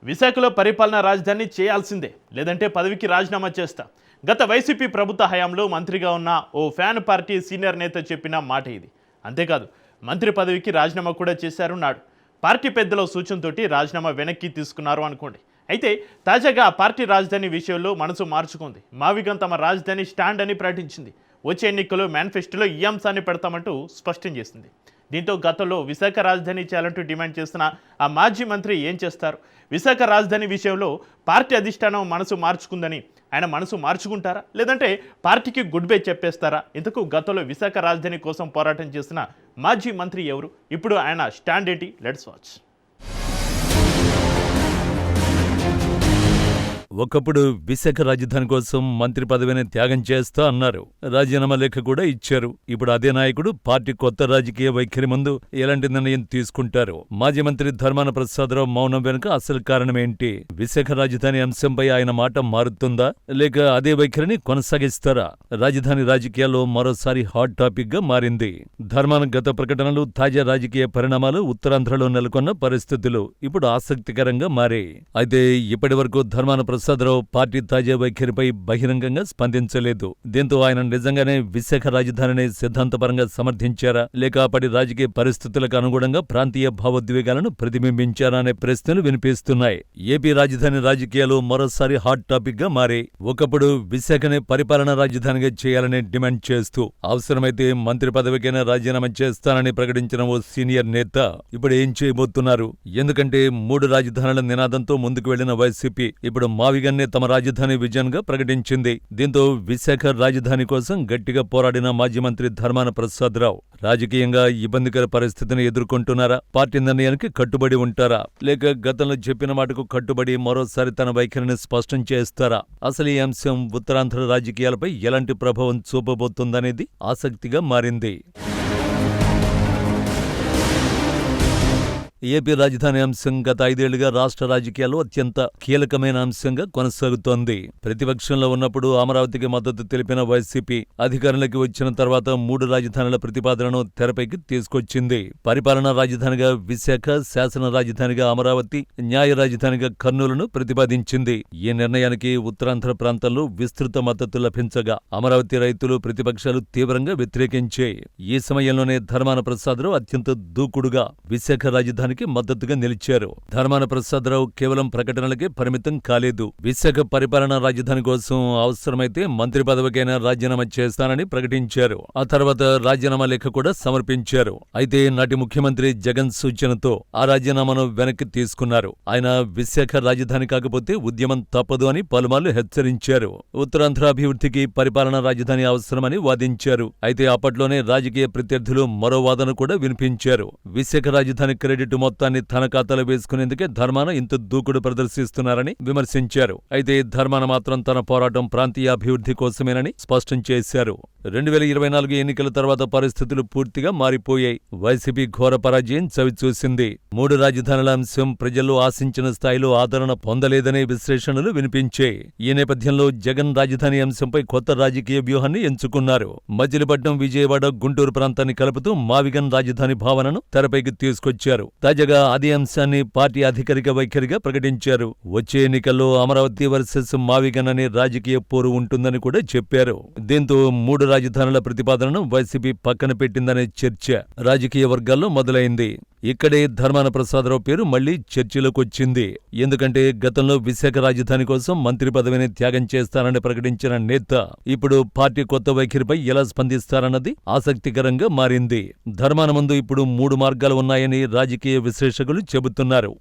విశాఖలో పరిపాలనా రాజధాని చేయాల్సిందే, లేదంటే పదవికి రాజీనామా చేస్తా. గత వైసీపీ ప్రభుత్వ హయాంలో మంత్రిగా ఉన్న ఓ ఫ్యాన్ పార్టీ సీనియర్ నేత చెప్పిన మాట ఇది. అంతేకాదు, మంత్రి పదవికి రాజీనామా కూడా చేశారు నాడు. పార్టీ పెద్దల సూచనతోటి రాజీనామా వెనక్కి తీసుకున్నారు అనుకోండి. అయితే తాజాగా ఆ పార్టీ రాజధాని విషయంలో మనసు మార్చుకుంది. మావిగం తమ రాజధాని స్టాండ్ అని ప్రకటించింది. వచ్చే ఎన్నికల్లో మేనిఫెస్టోలో ఈ అంశాన్ని పెడతామంటూ స్పష్టం చేసింది. దీంతో గతంలో విశాఖ రాజధాని చేయాలంటూ డిమాండ్ చేస్తున్న ఆ మాజీ మంత్రి ఏం చేస్తారు? విశాఖ రాజధాని విషయంలో పార్టీ అధిష్టానం మనసు మార్చుకుందని ఆయన మనసు మార్చుకుంటారా, లేదంటే పార్టీకి గుడ్ బై చెప్పేస్తారా? ఇంతకు గతంలో విశాఖ రాజధాని కోసం పోరాటం చేసిన మాజీ మంత్రి ఎవరు? ఇప్పుడు ఆయన స్టాండ్ ఏంటి? Let's watch. ఒకప్పుడు విశాఖ రాజధాని కోసం మంత్రి పదవిని త్యాగం చేస్తా అన్నారు. రాజీనామా లేఖ కూడా ఇచ్చారు. ఇప్పుడు అదే నాయకుడు పార్టీ కొత్త రాజకీయ వైఖరి ముందు ఎలాంటి నిర్ణయం తీసుకుంటారు? మాజీ మంత్రి ధర్మాన ప్రసాదరావు మౌనం వెనుక అసలు కారణమేంటి? విశాఖ రాజధాని అంశంపై ఆయన మాట మారుతుందా, లేక అదే వైఖరిని కొనసాగిస్తారా? రాజధాని రాజకీయాల్లో మరోసారి హాట్ టాపిక్ గా మారింది. ధర్మాన గత ప్రకటనలు, తాజా రాజకీయ పరిణామాలు, ఉత్తరాంధ్రలో నెలకొన్న పరిస్థితులు ఇప్పుడు ఆసక్తికరంగా మారాయి. అయితే ఇప్పటి వరకు ధర్మాన ప్రసాదరావు పార్టీ తాజా వైఖరిపై బహిరంగంగా స్పందించలేదు. దీంతో ఆయన నిజంగానే విశాఖ రాజధానిని సిద్ధాంతపరంగా సమర్థించారా, లేక అప్పటి రాజకీయ పరిస్థితులకు అనుగుణంగా ప్రాంతీయ భావోద్వేగాలను ప్రతిబింబించారా అనే ప్రశ్నలు వినిపిస్తున్నాయి. ఏపీ రాజధాని రాజకీయాలు మరోసారి హాట్ టాపిక్ గా మారాయి. ఒకప్పుడు విశాఖనే పరిపాలనా రాజధానిగా చేయాలని డిమాండ్ చేస్తూ అవసరమైతే మంత్రి పదవికైనా రాజీనామా చేస్తానని ప్రకటించిన ఓ సీనియర్ నేత ఇప్పుడు ఏం చేయబోతున్నారు? ఎందుకంటే 3 రాజధానుల నినాదంతో ముందుకు వెళ్లిన వైసీపీ ఇప్పుడు మావిగన్నే తమ రాజధాని విజన్ గా ప్రకటించింది. దీంతో విశాఖ రాజధాని కోసం గట్టిగా పోరాడిన మాజీ మంత్రి ధర్మాన ప్రసాదరావు రాజకీయంగా ఇబ్బందికర పరిస్థితిని ఎదుర్కొంటున్నారా? పార్టీ నిర్ణయానికి కట్టుబడి ఉంటారా, లేక గతంలో చెప్పిన మాటకు కట్టుబడి మరోసారి తన వైఖరిని స్పష్టం చేస్తారా? అసలు ఈ అంశం ఉత్తరాంధ్ర రాజకీయాలపై ఎలాంటి ప్రభావం చూపబోతుందనేది ఆసక్తిగా మారింది. ఏపీ రాజధాని అంశం గత 5 ఏళ్లుగా రాష్ట్ర రాజకీయాల్లో అత్యంత కీలకమైన అంశంగా కొనసాగుతోంది. ప్రతిపక్షంలో ఉన్నప్పుడు అమరావతికి మద్దతు తెలిపిన వైసీపీ అధికారంలోకి వచ్చిన తర్వాత 3 రాజధానుల ప్రతిపాదనను తెరపైకి తీసుకొచ్చింది. పరిపాలనా రాజధానిగా విశాఖ, శాసన రాజధానిగా అమరావతి, న్యాయ రాజధానిగా కర్నూలును ప్రతిపాదించింది. ఈ నిర్ణయానికి ఉత్తరాంధ్ర ప్రాంతంలో విస్తృత మద్దతు లభించగా అమరావతి రైతులు, ప్రతిపక్షాలు తీవ్రంగా వ్యతిరేకించాయి. ఈ సమయంలోనే ధర్మాన ప్రసాదరావు అత్యంత దూకుడుగా విశాఖ రాజధాని మద్దతుగా నిలిచారు. ధర్మాన ప్రసాదరావు కేవలం ప్రకటనలకే పరిమితం కాలేదు. విశాఖ పరిపాలనా రాజధాని కోసం అవసరమైతే మంత్రి పదవికైనా రాజీనామా చేస్తానని ప్రకటించారు. ఆ తర్వాత రాజీనామా లేఖ కూడా సమర్పించారు. అయితే నాటి ముఖ్యమంత్రి జగన్ సూచనతో ఆ రాజీనామాను వెనక్కి తీసుకున్నారు. ఆయన విశాఖ రాజధాని కాకపోతే ఉద్యమం తప్పదు అని పలుమార్లు హెచ్చరించారు. ఉత్తరాంధ్ర అభివృద్ధికి పరిపాలనా రాజధాని అవసరమని వాదించారు. అయితే అప్పట్లోనే రాజకీయ ప్రత్యర్థులు మరో వాదన కూడా వినిపించారు. విశాఖ రాజధాని క్రెడిట్ మొత్తాన్ని తన ఖాతాలో వేసుకునేందుకే ధర్మాన ఇంత దూకుడు ప్రదర్శిస్తున్నారని విమర్శించారు. అయితే ధర్మాన మాత్రం తన పోరాటం ప్రాంతీయ అభివృద్ధి కోసమేనని స్పష్టం చేశారు. 2024 ఎన్నికల తర్వాత పరిస్థితులు పూర్తిగా మారిపోయాయి. వైసీపీ ఘోర పరాజయం చవిచూసింది. 3 రాజధానుల అంశం ప్రజల్లో ఆశించిన స్థాయిలో ఆదరణ పొందలేదనే విశ్లేషణలు వినిపించాయి. ఈ నేపథ్యంలో జగన్ రాజధాని అంశంపై కొత్త రాజకీయ వ్యూహాన్ని ఎంచుకున్నారు. మజిలీపట్నం, విజయవాడ, గుంటూరు ప్రాంతాన్ని కలుపుతూ మావిగన్ రాజధాని భావనను తెరపైకి తీసుకొచ్చారు. తాజాగా అదే అంశాన్ని పార్టీ అధికారిక వైఖరిగా ప్రకటించారు. వచ్చే ఎన్నికల్లో అమరావతి వర్సెస్ మావిగన్ అనే రాజకీయ పోరు ఉంటుందని కూడా చెప్పారు. దీంతో 3 రాజధానుల ప్రతిపాదనను వైసీపీ పక్కన పెట్టిందనే చర్చ రాజకీయ వర్గాల్లో మొదలైంది. ఇక్కడే ధర్మాన ప్రసాదరావు పేరు మళ్లీ చర్చలోకొచ్చింది. ఎందుకంటే గతంలో విశాఖ రాజధాని కోసం మంత్రి పదవిని త్యాగం చేస్తానని ప్రకటించిన నేత ఇప్పుడు పార్టీ కొత్త వైఖరిపై ఎలా స్పందిస్తారన్నది ఆసక్తికరంగా మారింది. ధర్మాన ముందు ఇప్పుడు 3 మార్గాలు ఉన్నాయని రాజకీయ విశ్లేషకులు చెబుతున్నారు.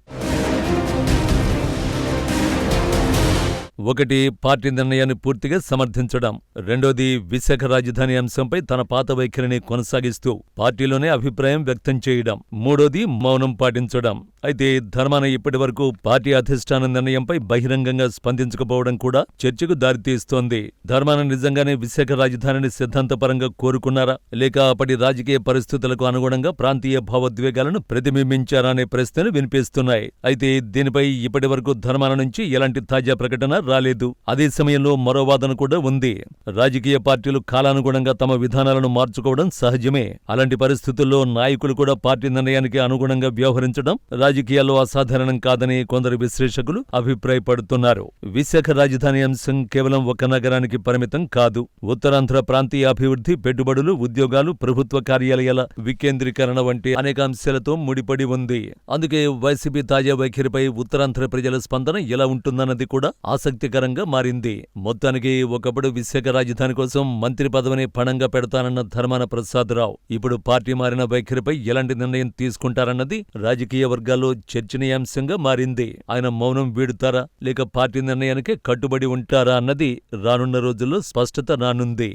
ఒకటి, పార్టీ నిర్ణయాన్ని పూర్తిగా సమర్థించడం. రెండోది, విశాఖ రాజధాని అంశంపై తన పాత వైఖరిని కొనసాగిస్తూ పార్టీలోనే అభిప్రాయం వ్యక్తం చేయడం. మూడోది, మౌనం పాటించడం. అయితే ధర్మాన ఇప్పటి వరకు పార్టీ అధిష్టాన నిర్ణయంపై బహిరంగంగా స్పందించకపోవడం కూడా చర్చకు దారితీస్తోంది. ధర్మాన నిజంగానే విశాఖ రాజధానిని సిద్ధాంతపరంగా కోరుకున్నారా, లేక అప్పటి రాజకీయ పరిస్థితులకు అనుగుణంగా ప్రాంతీయ భావోద్వేగాలను ప్రతిబింబించారా అనే ప్రశ్నలు వినిపిస్తున్నాయి. అయితే దీనిపై ఇప్పటి వరకు ధర్మాన నుంచి ఎలాంటి తాజా ప్రకటన రాలేదు. అదే సమయంలో మరో వాదన కూడా ఉంది. రాజకీయ పార్టీలు కాలానుగుణంగా తమ విధానాలను మార్చుకోవడం సహజమే. అలాంటి పరిస్థితుల్లో నాయకులు కూడా పార్టీ నిర్ణయానికి అనుగుణంగా వ్యవహరించడం రాజకీయాల్లో అసాధారణం కాదని కొందరు విశ్లేషకులు అభిప్రాయపడుతున్నారు. విశాఖ రాజధాని అంశం కేవలం ఒక నగరానికి పరిమితం కాదు. ఉత్తరాంధ్ర ప్రాంతీయ అభివృద్ధి, పెట్టుబడులు, ఉద్యోగాలు, ప్రభుత్వ కార్యాలయాల వికేంద్రీకరణ వంటి అనేక అంశాలతో ముడిపడి ఉంది. అందుకే వైసీపీ తాజా వైఖరిపై ఉత్తరాంధ్ర ప్రజల స్పందన ఎలా ఉంటుందన్నది కూడా ఆసక్తికరంగా మారింది. మొత్తానికి ఒకప్పుడు విశాఖ రాజధాని కోసం మంత్రి పదవిని పణంగా పెడతానన్న ధర్మాన ప్రసాదరావు ఇప్పుడు పార్టీ మారిన వైఖరిపై ఎలాంటి నిర్ణయం తీసుకుంటారన్నది రాజకీయ వర్గాల్లో చర్చనీయాంశంగా మారింది. ఆయన మౌనం వీడుతారా లేక పార్టీ నిర్ణయానికే కట్టుబడి ఉంటారా అన్నది రానున్న రోజుల్లో స్పష్టత రానుంది.